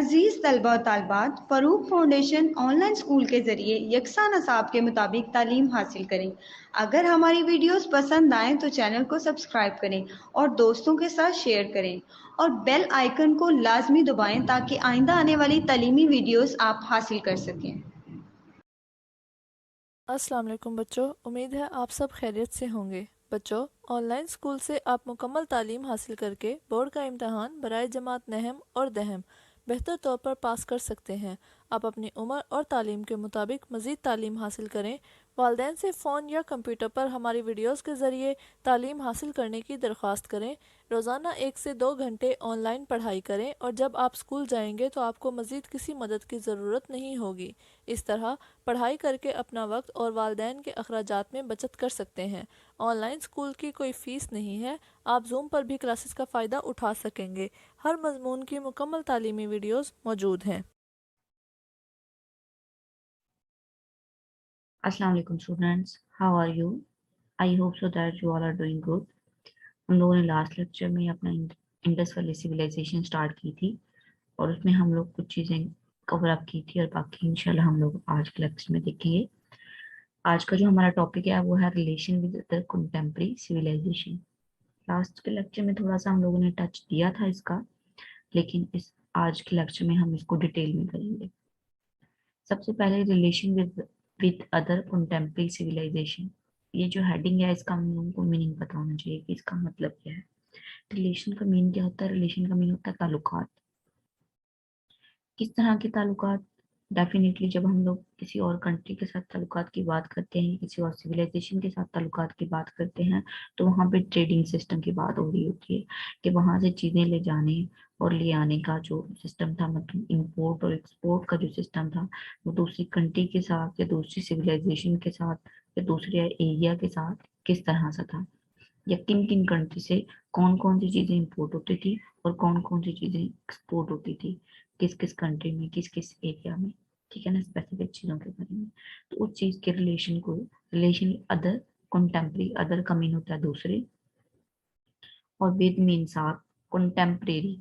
अजीज़ तलबा और तालबात, Farooq foundation online school के ज़रिए यकसा नसाब के मुताबिक तालीम हासिल करें। अगर हमारी वीडियोस पसंद आएँ तो चैनल को सब्सक्राइब करें और दोस्तों के साथ शेयर करें और बेल आइकन को लाजमी दबाएं ताकि आइंदा आने वाली तालीमी वीडियोस आप हासिल कर सकें। अस्सलाम वालेकुम बच्चों, उम्मीद है आप सब खैरियत से होंगे। बच्चों, ऑनलाइन स्कूल से आप मुकम्मल तालीम हासिल करके बोर्ड का इम्तहान बराए जमात नहम और दहम बेहतर तौर पर पास कर सकते हैं। आप अपनी उम्र और तालीम के मुताबिक मज़ीद तालीम हासिल करें। वालिदैन से फ़ोन या कंप्यूटर पर हमारी वीडियोस के ज़रिए तालीम हासिल करने की दरख्वास्त करें। रोज़ाना 1 से 2 घंटे ऑनलाइन पढ़ाई करें और जब आप स्कूल जाएंगे तो आपको मज़ीद किसी मदद की ज़रूरत नहीं होगी। इस तरह पढ़ाई करके अपना वक्त और वालिदैन के अखराजात में बचत कर सकते हैं। ऑनलाइन स्कूल की कोई फ़ीस नहीं है। आप जूम पर भी क्लासेस का फ़ायदा उठा सकेंगे। हर मजमून की मुकम्मल तालीमी वीडियोस मौजूद हैं। Assalamu alaikum students, how are you? I hope so that you all are doing good. हम लोगों ने लास्ट लेक्चर में अपना इंडस वैली सिविलाइजेशन स्टार्ट की थी और उसमें हम लोग कुछ चीज़ें कवर अप की थी और बाकी इंशाल्लाह हम लोग आज के लेक्चर में देखेंगे। आज का जो हमारा टॉपिक है वो है relation with the contemporary civilization. Last के लेक्चर में थोड़ा सा हम लोगों ने टच दिया था इसका, लेकिन इस आज के लेक्चर में हम इसको डिटेल में करेंगे। सबसे पहले relation with other contemporary civilization. ये जो हेडिंग है इसका हम लोगों को मीनिंग पता होना चाहिए कि इसका मतलब क्या है। रिलेशन का मीन क्या होता है? रिलेशन का मीन होता है ताल्लुकात। किस तरह के ताल्लुकात? डेफिनेटली जब हम लोग किसी और कंट्री के साथ ताल्लुकात की बात करते हैं, किसी और सिविलाइजेशन के साथ ताल्लुकात की बात करते हैं, तो वहाँ पे ट्रेडिंग सिस्टम की बात हो रही होती है कि वहाँ से चीज़ें ले जाने और ले आने का जो सिस्टम था, मतलब इंपोर्ट और एक्सपोर्ट का जो सिस्टम था, वो दूसरी कंट्री के साथ या दूसरी सिविलाइजेशन के साथ या दूसरे एरिया के साथ किस तरह से था, या किन किन कंट्री से कौन कौन सी चीज़ें इंपोर्ट होती थी और कौन कौन सी चीज़ें एक्सपोर्ट होती थी, किस किस कंट्री में, किस किस एरिया में, ठीक है ना, स्पेसिफिक चीज़ों के बारे में। तो उस चीज़ के रिलेशन को रिलेशन अदर कंटेम्प्रेरी, अदर का मीन होता है दूसरे, और विद मीन्स आप कंटेम्प्रेरी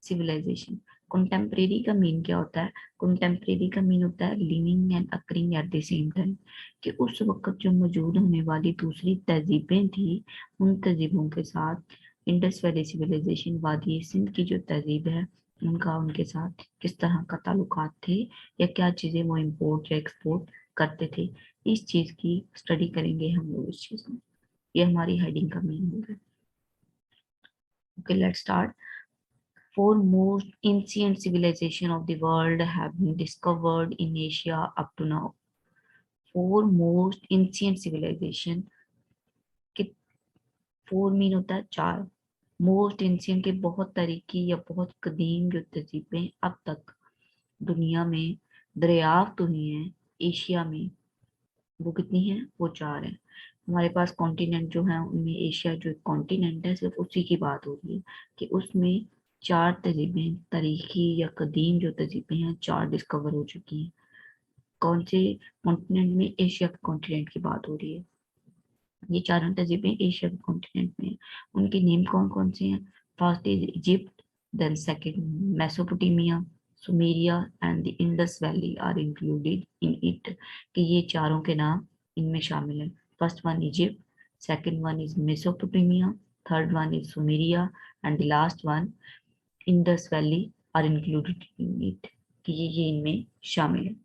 सिविलाइजेशन। कंटेम्प्रेरी का मीन क्या होता है? कंटेम्प्रेरी का मीन होता है living and occurring at the same time, कि उस वक्त जो मौजूद होने वाली दूसरी तहजीबें थी, उन तहजीबों के साथ इंडस वैली सिविलाइजेशन, वादी सिंध की जो तहजीब है, उनका उनके साथ किस तरह का ताल्लुकात थे, या क्या चीज़ें वो इम्पोर्ट या एक्सपोर्ट करते थे। इस चीज़ की स्टडी करेंगे हम लोग इस चीज़ में। ये हमारी हेडिंग का मीन होगा। Okay, let's start. Four most ancient civilizations of the world have been discovered in Asia up to now. Four most ancient civilization के फोर मीन होता है चार। मोस्ट एंशियंट के बहुत तरीकी या बहुत कदीम जो तहजीबें अब तक दुनिया में दरियाफ्त हुई हैं एशिया में, वो कितनी है? वो चार है। हमारे पास कॉन्टिनेंट जो है उनमें एशिया जो एक कॉन्टिनेंट है, सिर्फ उसी की बात हो रही है कि उसमें चार तहजीबें, तारीखी या कदीम जो तहजीबें हैं, चार डिस्कवर हो चुकी हैं। कौन से कॉन्टिनेंट में? एशिया के कॉन्टिनेंट की बात हो रही है। ये चारों तहजीबें एशिया के कॉन्टिनेंट में हैं। उनके नेम कौन कौन से हैं? First is Egypt, then second Mesopotamia, Sumeria and the Indus valley are included in it, कि ये चारों के नाम इनमें शामिल हैं। First one Egypt, second one is Mesopotamia, third one is Sumeria and the last one Indus valley are included in it, कि ये इनमें शामिल है।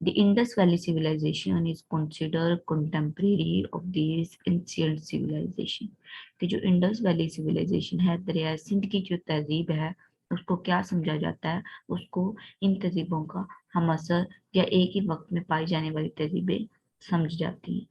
The Indus Valley Civilization is considered contemporary of these ancient civilization। कि जो Indus valley civilisation है, दरिया सिंध की जो तहजीब है, उसको क्या समझा जाता है? उसको इन तहजीबों का हम असर या एक ही वक्त में पाई जाने वाली तहजीबें समझ जाती हैं।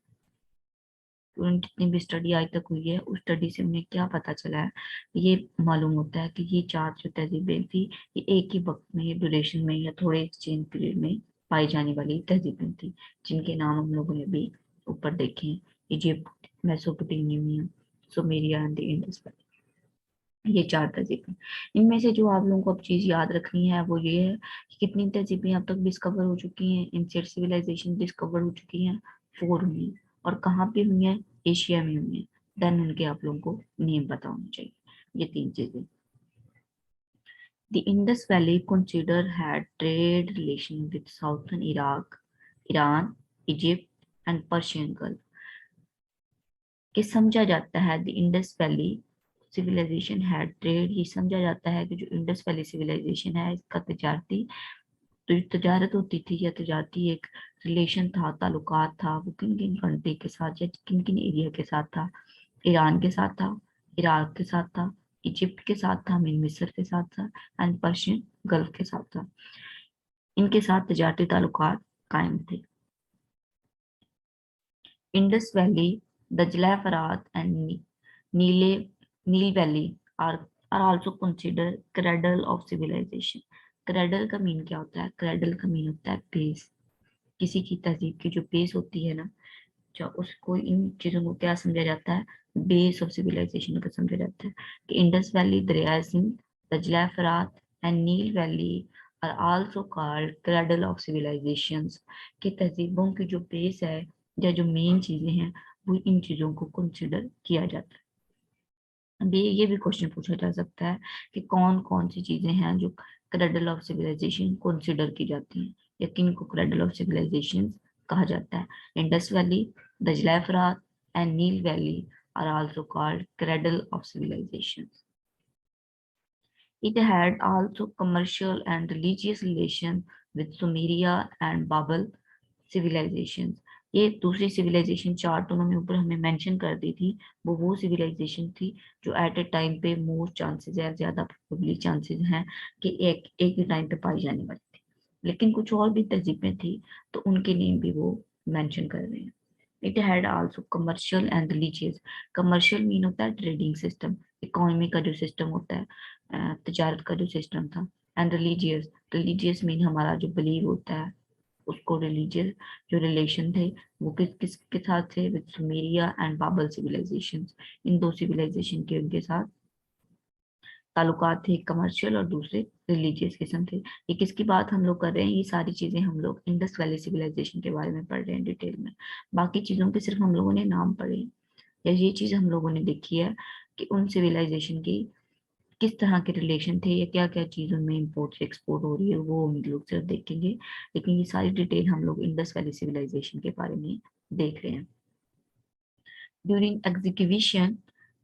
जितनी भी स्टडी आज तक हुई है, उस स्टडी से उन्हें क्या पता चला है? ये मालूम होता है कि ये चार जो तहजीबें थी, ये एक ही वक्त में, ड्यूरेशन में या थोड़े एक्सचेंज पीरियड में पाई जाने वाली तहजीबें थी, जिनके नाम हम लोगों ने भी ऊपर देखे हैं। Egypt, Mesopotamia, Sumeria and the Indus valley, ये चार तहजीबें। इनमें से जो आप लोगों को अब चीज याद रखनी है वो ये है कि कितनी तहजीबें अब तक डिस्कवर हो चुकी हैं, एंशिएंट सिविलाइजेशन डिस्कवर हो चुकी हैं। फोर हुई हैं। और कहाँ पे हुई हैं? एशिया में हुई हैं। देन उनके आप लोगों को नेम पता होना चाहिए। ये तीन चीजें। The Indus Valley consider had trade relation with southern Iraq, Iran, Egypt and Persian Gulf. कि समझा जाता है the Indus valley civilization had trade, ये समझा जाता है कि जो इंडस वैली सिविलाइजेशन है इसका तजारती, तो जो तजारत होती थी या तजारती एक रिलेशन था, ताल्लुकात था, वो किन किन कंट्री के साथ या किन किन एरिया के साथ था। ईरान के साथ था, इराक के साथ था, इजिप्ट के साथ था, मीन मिस्र के साथ था एंड पर्शियन गल्फ के साथ था। इनके साथ तजारती ताल्लुकात कायम थे। इंडस वैली, दजला फरात एंड नील valley are also considered cradle of civilization। Cradle का मीन क्या होता है? क्रेडल का मीन होता है बेस। किसी की तहजीब की जो बेस होती है ना, जो उसको इन चीजों को क्या समझा जाता है? बेस ऑफ सिविलाइजेशन का समझा जाता है। कि इंडस वैली, दरिया सिंध, दजला फरात एंड नील valley are also called cradle of civilizations. कि तहजीबों की जो बेस है या जो मेन चीजें हैं वो इन चीजों को कंसिडर किया जाता है। अब ये भी क्वेश्चन पूछा जा सकता है कि कौन कौन सी चीजें हैं जो क्रेडल ऑफ सिविलाइजेशन कंसिडर की जाती हैं या किन को क्रेडल ऑफ सिविलाइजेशन कहा जाता है। इंडस वैली, दजला फरात एंड नील valley are also called cradle of civilization. It had also commercial and religious relation with Sumeria and Babel civilizations। ये दूसरी सिविलाइजेशन चार्ट उन्होंने ऊपर हमें मेंशन कर दी थी, वो सिविलाइजेशन थी जो एट ए टाइम पे मोस्ट चांसेस है, ज्यादा प्रोबेबली चांसेस हैं कि एक ही टाइम पे पाई जाने वाली थी। लेकिन कुछ और भी तहजीबें थी तो उनके नेम भी वो मेंशन कर रहे हैं। It had also commercial and religious. Commercial mean होता है ट्रेडिंग सिस्टम, इकोनॉमी का जो सिस्टम होता है, तजारत का जो सिस्टम था। एंड रिलीजियस, रिलीजियस मीन हमारा जो बिलीव होता है उसको रिलीजियस जो रिलेशन थे वो किस किस के साथ थे? With Sumeria and Babal civilisation. इन दो सिविलाइजेशन के उनके साथ ताल्लुकात थे, कमर्शियल और दूसरे रिलीजियस किस्म थे। ये किसकी बात हम लोग कर रहे हैं? ये सारी चीजें हम लोग इंडस वैली सिविलाइजेशन के बारे में पढ़ रहे हैं डिटेल में। बाकी चीजों के सिर्फ हम लोगों ने नाम पढ़े हैं या ये चीज हम लोगों ने देखी है कि उन सिविलाइजेशन की किस तरह के रिलेशन थे या क्या क्या चीज उनमें इम्पोर्ट से एक्सपोर्ट हो रही है, वो हम लोग सिर्फ देखेंगे। लेकिन ये सारी डिटेल हम लोग इंडस वैली सिविलाइजेशन के बारे में देख रहे हैं। During execution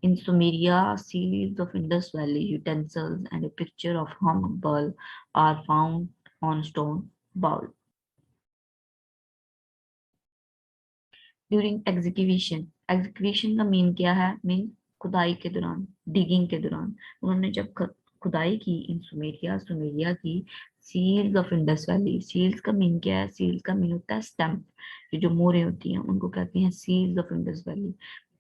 in Sumeria, seals of Indus Valley utensils and a picture of hummed bull are found on stone bowl. During excavation, excavation का मीन क्या है? मीन खुदाई के दौरान, डिगिंग के दौरान उन्होंने जब खुदाई की इन सुमेरिया की seals of Indus valley. Seals का मीन क्या है? सील्स का मीन होता है स्टैम्प। जो मोहरें होती हैं उनको कहते हैं सील्स ऑफ इंडस वैली।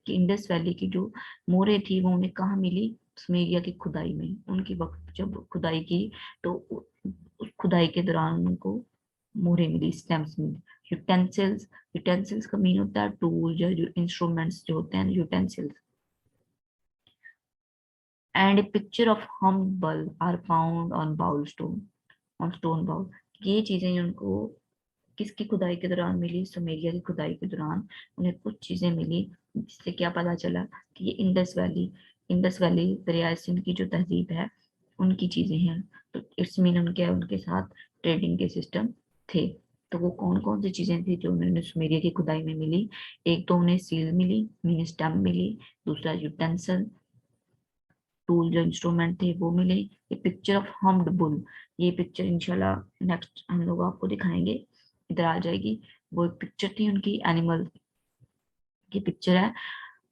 कि इंडस वैली की जो मोहरें थी वो उन्हें कहाँ मिली? सुमेरिया की खुदाई में। उनकी वक्त जब खुदाई की तो उस खुदाई के दौरान उनको मोहरें मिली, स्टैम्प्स मिली। यूटेंसिल्स, यूटेंसिल्स का मीन होता है टूल या जो इंस्ट्रूमेंट्स जो होते हैं utensils. And a picture of hump bull are found on bowl stone, on stone bowl. ये चीजें उनको किसकी खुदाई के दौरान मिली? सुमेरिया की खुदाई के दौरान उन्हें कुछ चीजें मिली जिससे क्या पता चला कि ये इंडस वैली दरिया सिंध की जो तहजीब है उनकी चीजें हैं। तो इट्स मीन उनके साथ ट्रेडिंग के सिस्टम थे। तो वो कौन कौन सी चीजें थी जो उन्होंने सुमेरिया की खुदाई में मिली? एक तो उन्हें सील मिली, मीन स्टम्प मिली। दूसरा यूटेंसिल, टूल जो इंस्ट्रूमेंट थे वो मिले। ये पिक्चर ऑफ हम्ड बुल, ये पिक्चर इंशाल्लाह नेक्स्ट हम लोग आपको दिखाएंगे, इधर आ जाएगी। वो एक पिक्चर थी उनकी, एनिमल की पिक्चर है।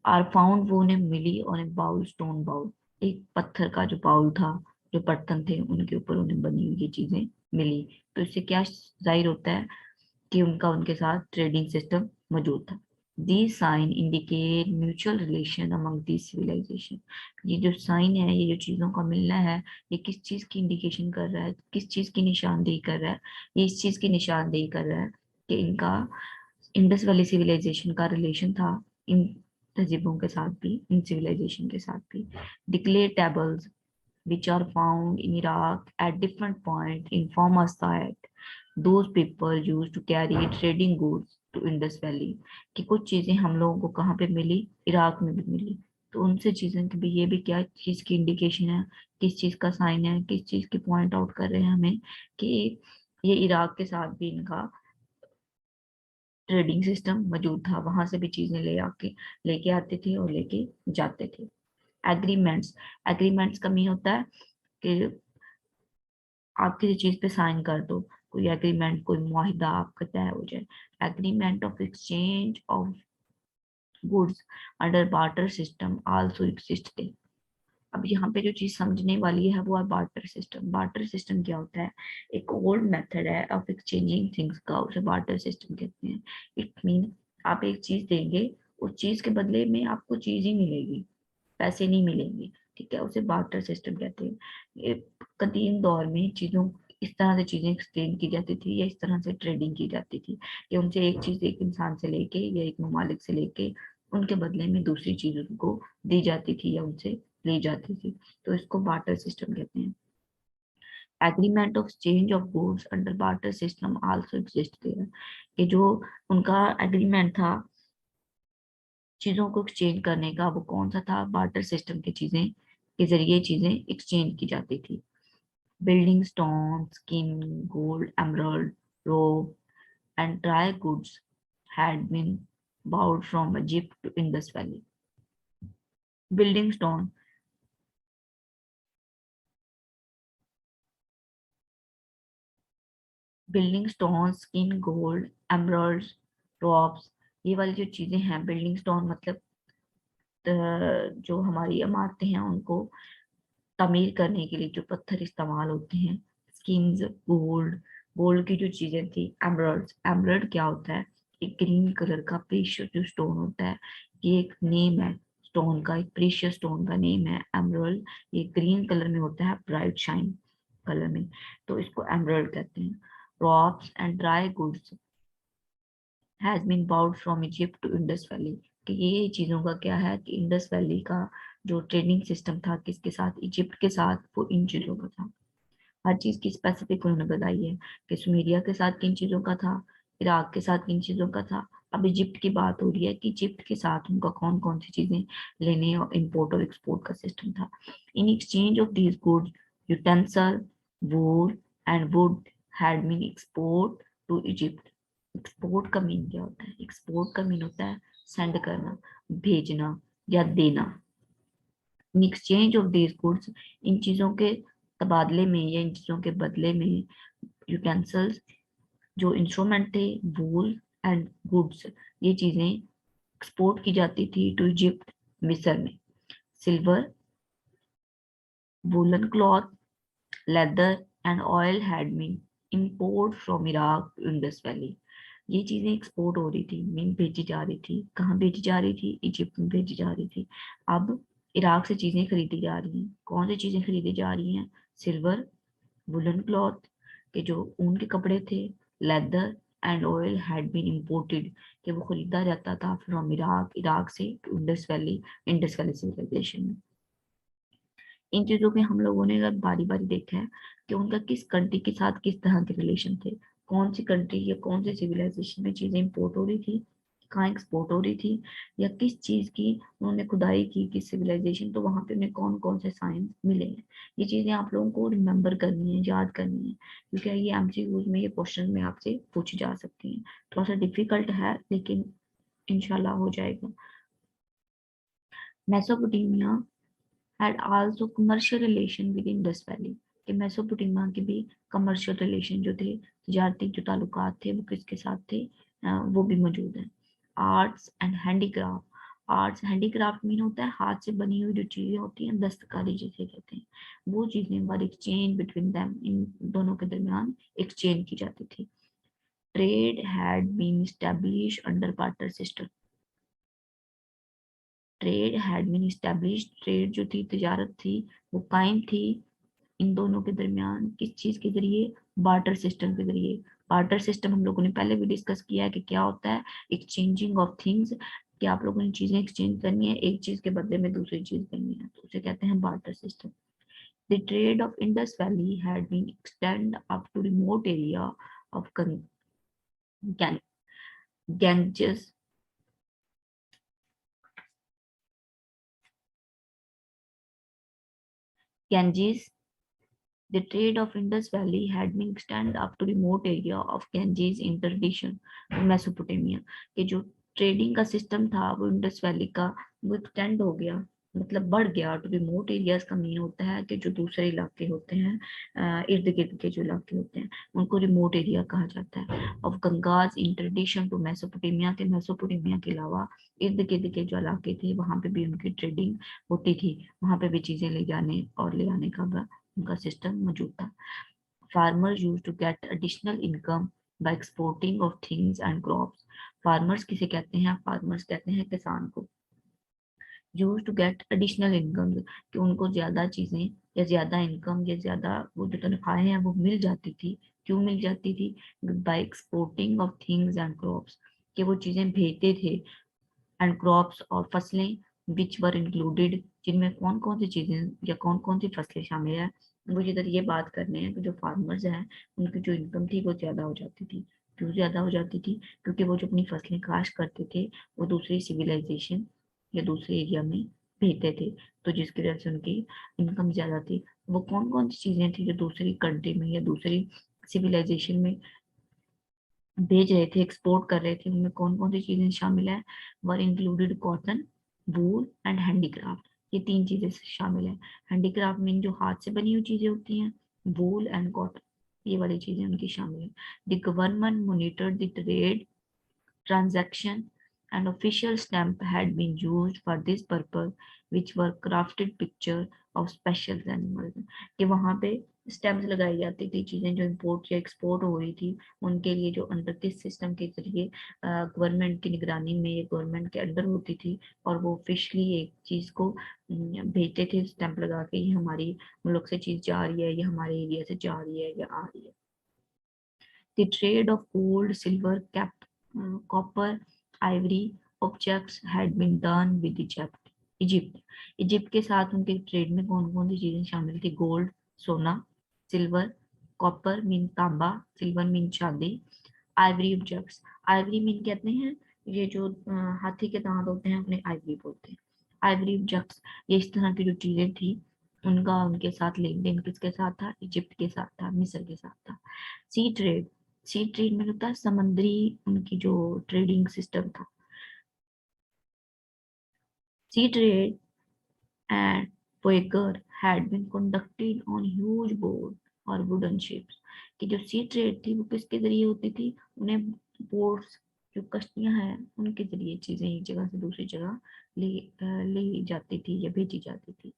आर फाउंड, वो उन्हें मिली। और एक बाउल, स्टोन बाउल, एक पत्थर का जो बाउल था, जो बर्तन थे उनके ऊपर उन्हें बनी हुई ये चीजें मिली। तो इससे क्या जाहिर होता है कि उनका उनके साथ ट्रेडिंग सिस्टम मौजूद था। These sign indicate mutual relation among these civilization। ये जो साइन है, ये जो चीजों का मिलना है, ये किस चीज की इंडिकेशन कर रहा है, किस चीज की निशानदेही कर रहा है? ये इस चीज की निशानदेही कर रहा है कि इनका इंडस वैली सिविलाइजेशन का रिलेशन था इन तहजीबों के साथ भी, इन सिविलाइजेशन के साथ भी। Declare tables which are found in Iraq at different points inform us that those people used to carry trading goods to Indus Valley। कि कुछ चीजें हम लोगों को कहाँ पे मिली? इराक में भी मिली। तो उनसे चीजें कि भाई ये भी क्या चीज की इंडिकेशन है, किस चीज का साइन है, किस चीज की पॉइंट आउट कर रहे हैं हमें कि ये इराक के साथ भी इनका ट्रेडिंग सिस्टम मौजूद था, वहां से भी चीजें लेके आते थे और लेके जाते थे। एग्रीमेंट्स, एग्रीमेंट्स का मीन होता है कि आप किसी चीज पे साइन कर दो, कोई एग्रीमेंट, कोई मुआहिदा आपका तय हो जाए। Agreement of exchange of goods under barter system also exist थे। अब यहाँ पे जो चीज समझने वाली है वो है बार्टर सिस्टम। बार्टर सिस्टम क्या होता है? एक ओल्ड मेथड है ऑफ एक्सचेंजिंग थिंग्स का, उसे बार्टर सिस्टम कहते हैं। इट मीन आप एक चीज देंगे, उस चीज के बदले में आपको चीज ही मिलेगी, पैसे नहीं मिलेंगे, ठीक है, उसे बार्टर सिस्टम कहते हैं। ये कदीम दौर में चीजों इस तरह से चीजें एक्सचेंज की जाती थी या इस तरह से ट्रेडिंग की जाती थी कि उनसे एक चीज एक इंसान से लेके या एक ममालिक से लेके उनके बदले में दूसरी चीज उनको दी जाती थी या उनसे ली जाती थी। तो इसको बार्टर सिस्टम कहते हैं। Agreement of change of goods under barter system also exist there, कि जो उनका एग्रीमेंट था चीजों को एक्सचेंज करने का, वो कौन सा था? बार्टर सिस्टम की चीजें के जरिए चीजें एक्सचेंज की जाती थी। Building stone, skin, gold, emerald, rope and dry goods had been bought from Egypt to Indus Valley. Building stone, building stone, skin, gold, emeralds, drops, ये वाली जो चीजें हैं, बिल्डिंग स्टोन मतलब जो हमारी इमारतें हैं उनको तमीर करने के लिए जो पत्थर इस्तेमाल होते हैं। स्किन्स, गोल्ड, गोल्ड की जो चीजें थी। एमरल्ड्स, एमरल्ड क्या होता है? एक ग्रीन कलर का प्रीशियस जो स्टोन होता है, ये एक नेम है स्टोन का, एक प्रीशियस स्टोन का नेम है एमरल्ड। ये ग्रीन कलर में होता है, ब्राइट शाइन कलर में, तो इसको एमरल्ड कहते हैं। Rocks and dry goods has been bought from Egypt to Indus valley, कि ये चीजों का क्या है कि इंडस वैली का जो ट्रेडिंग सिस्टम था किसके साथ? इजिप्ट के साथ, वो इन चीजों का था। हर चीज की स्पेसिफिक उन्होंने बताई है कि सुमेरिया के साथ किन चीजों का था, इराक के साथ किन चीजों का था। अब इजिप्ट की बात हो रही है कि इजिप्ट के साथ उनका कौन कौन सी चीजें लेने और इंपोर्ट और एक्सपोर्ट का सिस्टम था। In exchange of these goods utensil, wool and wood had been export to Egypt. Export का मीन क्या होता है? एक्सपोर्ट का मीन होता है सेंड करना, भेजना या देना। In exchange of these goods, इन चीजों के तबादले में या इन चीजों के बदले में यूटेंसिल्स जो इंस्ट्रूमेंट थे, वूल एंड गुड्स, ये चीजें एक्सपोर्ट की जाती थी टू इजिप्ट, मिस्र में। Silver, woollen cloth, leather and oil had been import from Iraq to Indus valley. ये चीजें एक्सपोर्ट हो रही थी, मीन भेजी जा रही थी। कहाँ भेजी जा रही थी? इजिप्ट में भेजी जा रही थी। अब इराक से चीजें खरीदी जा रही हैं। कौन सी चीजें खरीदी जा रही हैं? सिल्वर, वुलन क्लॉथ के जो ऊन के कपड़े थे, leather and oil had been imported, कि वो खरीदा जाता था फ्रॉम इराक, इराक से टू इंडस वैली सिविलाइजेशन में। इन चीजों में हम लोगों ने अगर बारी बारी देखा है कि उनका किस कंट्री के साथ किस तरह के रिलेशन थे, कौन सी कंट्री या कौन सी सिविलाइजेशन में चीजें इंपोर्ट हो रही थी, कहाँ एक्सपोर्ट हो रही थी, या किस चीज की उन्होंने खुदाई की, किस सिविलाइजेशन, तो वहां पे उन्हें कौन कौन से साइंस मिले हैं। ये चीजें आप लोगों को रिमेम्बर करनी है, याद करनी है, क्योंकि ये एमसीक्यूज में, ये क्वेश्चन में आपसे पूछी जा सकती है। थोड़ा सा डिफिकल्ट है लेकिन इंशाल्लाह हो जाएगा। Mesopotamia had also commercial relation with Indus Valley, कि मेसोपोटामिया के भी कमर्शियल रिलेशन जो थे, तजारती जो ताल्लुकात थे, वो किसके साथ थे? वो भी मौजूद है। Arts and handicraft, arts handicraft mean होता है हाथ से बनी हुई जो चीजें होती हैं, दस्तकारी जिसे कहते हैं, वो चीजें वर एक्सचेंज बिटवीन देम, इन दोनों के दरमियान एक्सचेंज की जाती थी। Trade had been establish under barter system, trade had been establish, trade जो थी, तिजारत थी, वो कायम थी इन दोनों के दरमियान। किस चीज के जरिए? बार्टर सिस्टम के जरिए। बार्टर सिस्टम हम लोगों ने पहले भी डिस्कस किया है कि क्या होता है, एक्सचेंजिंग ऑफ थिंग्स, कि आप लोगों ने चीजें एक्सचेंज करनी है, एक चीज के बदले में दूसरी चीज करनी है, तो उसे कहते हैं barter system. The trade of Indus valley had been extend up to remote area of Ganges Ganges. The trade of Indus Valley had been extended up to remote area of Ganges in tradition to Mesopotamia. कि जो trading का system था वो Indus valley का वो extend हो गया, मतलब बढ़ गया। टू रिमोट एरियाज का मीन होता है कि जो दूसरे इलाके होते हैं, इर्द गिर्द के जो इलाके होते हैं उनको रिमोट एरिया कहा जाता है। Of Gangas in tradition to Mesopotamia, के मेसोपोटामिया के अलावा इर्द गिर्द के जो इलाके थे वहां पे भी उनकी ट्रेडिंग होती थी, वहां पे भी चीजें ले जाने और ले आने का उनका सिस्टम मौजूद था। Farmers use to get additional income by exporting of things and crops. Farmers किसे कहते हैं? फार्मर्स कहते हैं किसान को। Use to get additional income, कि उनको ज्यादा चीजें या ज्यादा इनकम या ज्यादा वो जो तनख्वाहें हैं वो मिल जाती थी। क्यों मिल जाती थी? By exporting of things and crops, कि वो चीजें भेजते थे, एंड क्रॉप्स और फसलें, विच वर इंक्लूडेड, जिनमें कौन कौन सी चीजें या कौन कौन सी फसलें शामिल है। मुझे इधर ये बात करने हैं कि जो फार्मर्स हैं उनकी जो इनकम थी वो ज्यादा हो जाती थी। क्यों ज्यादा हो जाती थी? क्योंकि वो जो अपनी फसलें काश्त करते थे वो दूसरी सिविलाइजेशन या दूसरे एरिया में भेजते थे, तो जिसकी वजह से उनकी इनकम ज्यादा थी। वो कौन कौन सी चीजें थी जो दूसरी कंट्री में या दूसरी सिविलाइजेशन में भेज रहे थे, एक्सपोर्ट कर रहे थे? उनमें कौन कौन सी चीजें शामिल है? Were included cotton, wool and handicraft. ये तीन चीजें शामिल है। हैंडीक्राफ्ट मीन जो हाथ से बनी हुई चीजें होती हैं, वूल एंड कॉटन, ये वाली चीजें उनकी शामिल है। The government monitored the trade transaction and official stamp had been used for this purpose, which were crafted picture of special animals। कि वहां पे स्टैम्प्स लगाई जाती थी, चीजें जो इंपोर्ट या एक्सपोर्ट हो रही थी उनके लिए, जो अंडर दिस सिस्टम के जरिए गवर्नमेंट की निगरानी में या गवर्नमेंट के अंडर होती थी, और वो ऑफिशियली एक चीज को भेजते थे स्टैंप लगा के, ये हमारी मुल्क से चीज जा रही है, ये हमारे एरिया से जा रही है या आ रही है। The trade of gold, silver, copper, ivory objects had been done with Egypt. Egypt के साथ उनके ट्रेड में कौन कौन सी चीजें शामिल थी? गोल्ड, सोना, सिल्वर, कॉपर मीन तांबा, सिल्वर मीन चांदी, आइवरी ऑब्जेक्ट्स। आइवरी मीन कहते हैं ये जो हाथी के दांत होते हैं उन्हें आइवरी बोलते हैं। आइवरी ऑब्जेक्ट्स, ये इस तरह की जो चीजें थी उनका उनके साथ लेन देन किसके साथ था? इजिप्ट के साथ था, मिस्र के साथ था। सी ट्रेड, सी ट्रेड में होता है समुद्री, उनकी जो ट्रेडिंग सिस्टम था। Sea trade and voyager had been conducted on huge boat or wooden ships। कि जो सी ट्रेड थी वो किसके जरिए होती थी? उन्हें बोट्स, जो कश्तियां हैं उनके जरिए चीजें एक जगह से दूसरी जगह ले जाती थी या भेजी जाती थी।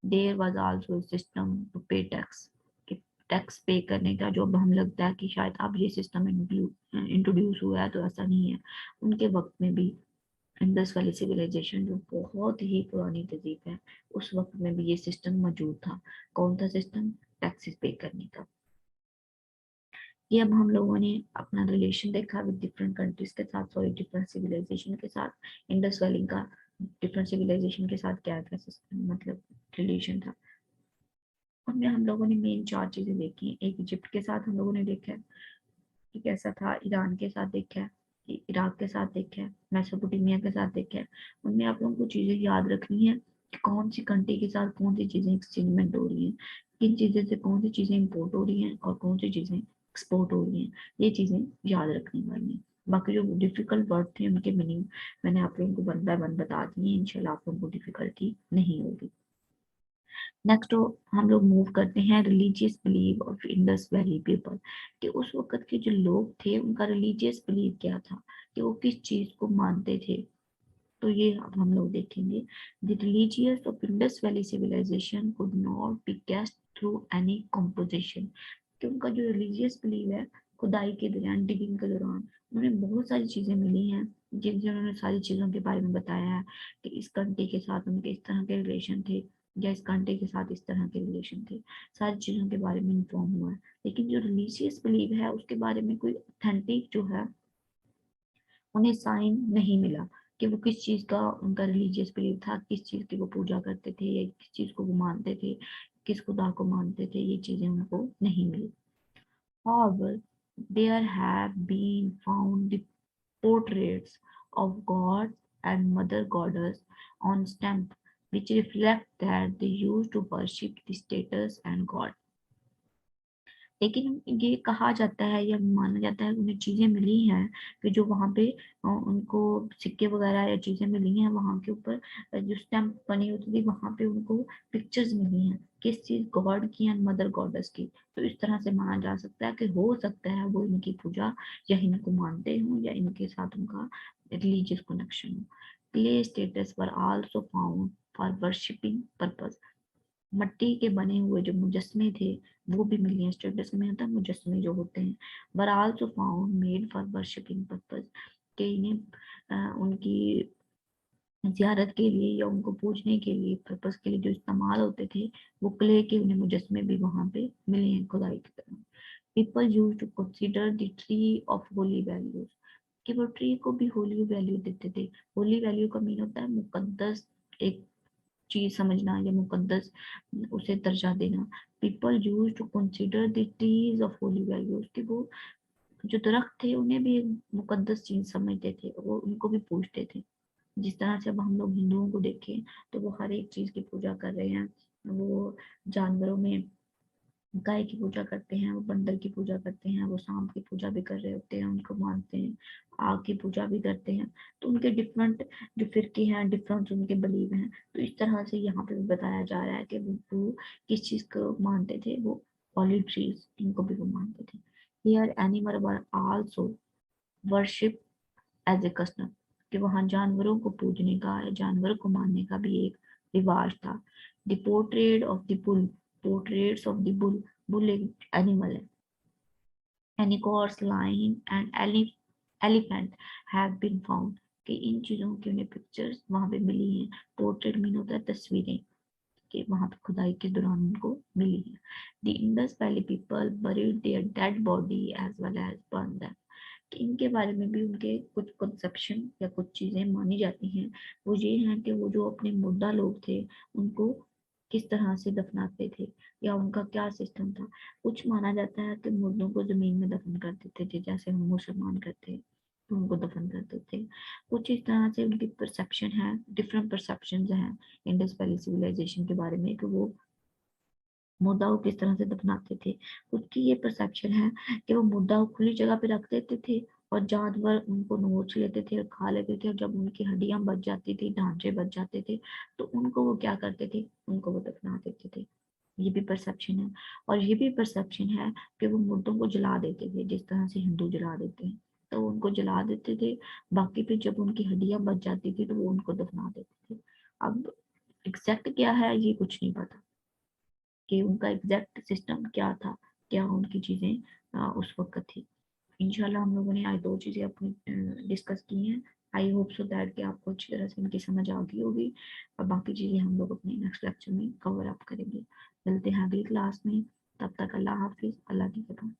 There was also system to pay tax, tax pay करने का। जो अब हम लगता है कि शायद अब ये सिस्टम इंट्रोड्यूस हुआ है, तो ऐसा नहीं है। उनके वक्त में भी इंडस वैली सिविलाइजेशन जो बहुत ही पुरानी तहजीब है, उस वक्त में भी ये सिस्टम मौजूद था। कौन सा सिस्टम? टैक्सेस पे करने का। ये अब हम लोगों ने अपना रिलेशन देखा विद डिफरेंट कंट्रीज के साथ, सॉरी डिफरेंट सिविलाइजेशन के साथ। इंडस वैली का डिफरेंट सिविलाइजेशन के साथ क्या क्या सिस्टम, मतलब रिलेशन था। उनमें हम लोगों ने मेन चार चीजें देखी। एक इजिप्ट के साथ हम लोगों ने देखा है कि कैसा था, ईरान के साथ देखा है, इराक के साथ देखा है, मेसोपोटामिया के साथ देखा है। उनमें आप लोगों को चीजें याद रखनी है कि कौन सी कंट्री के साथ कौन सी चीजें एक्सचेंजमेंट हो रही हैं, किन चीजें से कौन सी चीजें इंपोर्ट हो रही हैं और कौन सी चीजें एक्सपोर्ट हो रही हैं। ये चीजें याद रखनी वाली हैं। बाकी जो डिफिकल्ट वर्ड थे उनके मीनिंग मैंने आप लोगों को वन बाय वन बता दिए, इंशाल्लाह आप लोगों को डिफिकल्टी नहीं होगी। नेक्स्ट हम लोग मूव करते हैं religious believe of Indus valley people, कि उस वक्त के जो लोग थे उनका रिलीजियस बिलीव क्या था, कि वो किस चीज को मानते थे। तो ये अब हम लोग देखेंगे। The religious of Indus valley civilization could not be guessed through any composition, कि उनका जो रिलीजियस बिलीव है, खुदाई के दौरान, डिगिंग के दौरान उन्हें बहुत सारी चीजें मिली हैं जिनसे उन्होंने सारी चीजों के बारे में बताया है कि इस कंट्री के साथ उनके इस तरह के रिलेशन थे या इस कंट्री के साथ इस तरह के रिलेशन थे। सारी चीजों के बारे में इन्फॉर्म हुआ है। लेकिन जो रिलीजियस बिलीव है उसके बारे में कोई ऑथेंटिक जो है उन्हें साइन नहीं मिला कि वो किस चीज का उनका रिलीजियस बिलीव था, किस चीज की वो पूजा करते थे या किस चीज को वो मानते थे, किस खुदा को मानते थे। ये चीजें उनको नहीं मिली। However, there have been found the portraits of God and Mother Goddess on stamp, which reflect that they used to worship the status and God. लेकिन ये कहा जाता है या माना जाता है, उन्हें चीजें मिली हैं कि जो वहां पे उनको सिक्के वगैरह या चीजें मिली हैं, वहां के ऊपर जो स्टैम्प बनी होती थी वहां पे उनको पिक्चर्स मिली हैं किस चीज, गॉड की एंड मदर गॉडेस की। तो इस तरह से माना जा सकता है कि हो सकता है वो इनकी पूजा या इनको मानते हो या इनके साथ उनका रिलीजियस कनेक्शन हो। Clay status were also found for worshipping purpose. मट्टी के बने हुए जो मुजस्मे थे वो भी मिले हैं। स्टेटस में आता है मुजस्मे जो होते हैं, were also found made for worshipping purpose, कि इन्हें उनकी जियारत के लिए या उनको पूजने के लिए पर्पस के लिए जो इस्तेमाल होते थे, वो क्ले के उन्हें मुजस्मे भी वहां पे मिले हैं खुदाई की तरह। People use to consider the tree of holy values, कि वो ट्री को भी होली वैल्यू देते थे। होली वैल्यू का मीन होता है मुकद्दस एक चीज समझना या मुकद्दस उसे दर्जा देना। People use to consider the trees of holy values, कि वो जो दरख्त थे उन्हें भी एक मुकद्दस चीज समझते थे, वो उनको भी पूजते थे। जिस तरह से अब हम लोग हिंदुओं को देखें तो वो हर एक चीज की पूजा कर रहे हैं। वो जानवरों में गाय की पूजा करते हैं, वो बंदर की पूजा करते हैं, वो सांप की पूजा भी कर रहे होते हैं, उनको मानते हैं। आग की पूजा भी करते हैं। तो उनके डिफरेंट जो फिरके हैं, डिफरेंट उनके बिलीव हैं। तो इस तरह से यहाँ पे भी बताया जा रहा है कि वो किस चीज को मानते थे, वो ऑलिव ट्रीज इनको भी वो मानते थे। Here animal were also worship as a custom, कि वहाँ जानवरों को पूजने का या जानवर को मानने का भी एक रिवाज था। The portrait of the bull, portraits of the bull, bull एक एनिमल है, unicorns, lion and elephant have been found, कि इन चीजों की उन्हें पिक्चर्स वहां पे मिली हैं। पोर्ट्रेट मीन होता है तस्वीरें, कि वहां पे खुदाई के दौरान उनको मिली है। The Indus valley people buried their dead body as well as burn them, कि इनके बारे में भी उनके कुछ कंसेप्शन या कुछ चीजें मानी जाती हैं। वो ये हैं कि वो जो अपने मुर्दा लोग थे उनको किस तरह से दफनाते थे या उनका क्या सिस्टम था। कुछ माना जाता है कि मुर्दों को जमीन में दफन कर देते थे, जैसे हम मुसलमान करते हैं तो उनको दफन कर देते हैं। कुछ इस तरह से उनकी परसेप्शन है, डिफरेंट परसेप्शन हैं इंडस वैली सिविलाइजेशन के बारे में, कि वो मुर्दा को किस तरह से दफनाते थे। खुद की ये परसेप्शन है कि वो मुर्दा को खुली जगह पे रख देते थे और जानवर उनको नोच लेते थे और खा लेते थे, और जब उनकी हड्डियां बच जाती थी, ढांचे बच जाते थे, तो उनको वो क्या करते थे, उनको वो दफना देते थे। ये भी परसेप्शन है। और ये भी परसेप्शन है कि वो मुर्दों को जला देते थे, जिस तरह से हिंदू जला देते हैं, तो वो उनको जला देते थे। बाकी फिर जब उनकी हड्डियां बच जाती थी तो वो उनको दफना देते थे। अब एग्जैक्ट क्या है ये कुछ नहीं पता कि उनका एग्जैक्ट सिस्टम क्या था, क्या उनकी चीजें उस वक्त थी। इंशाल्लाह हम लोगों ने आज दो चीजें अपनी डिस्कस की हैं। आई होप सो दैट कि आपको अच्छी तरह से इनकी समझ आ गई होगी, और बाकी चीजें हम लोग अपने नेक्स्ट लेक्चर में कवर अप करेंगे। मिलते हैं अगली क्लास में, तब तक अल्लाह हाफिज, अल्लाह की पनाह।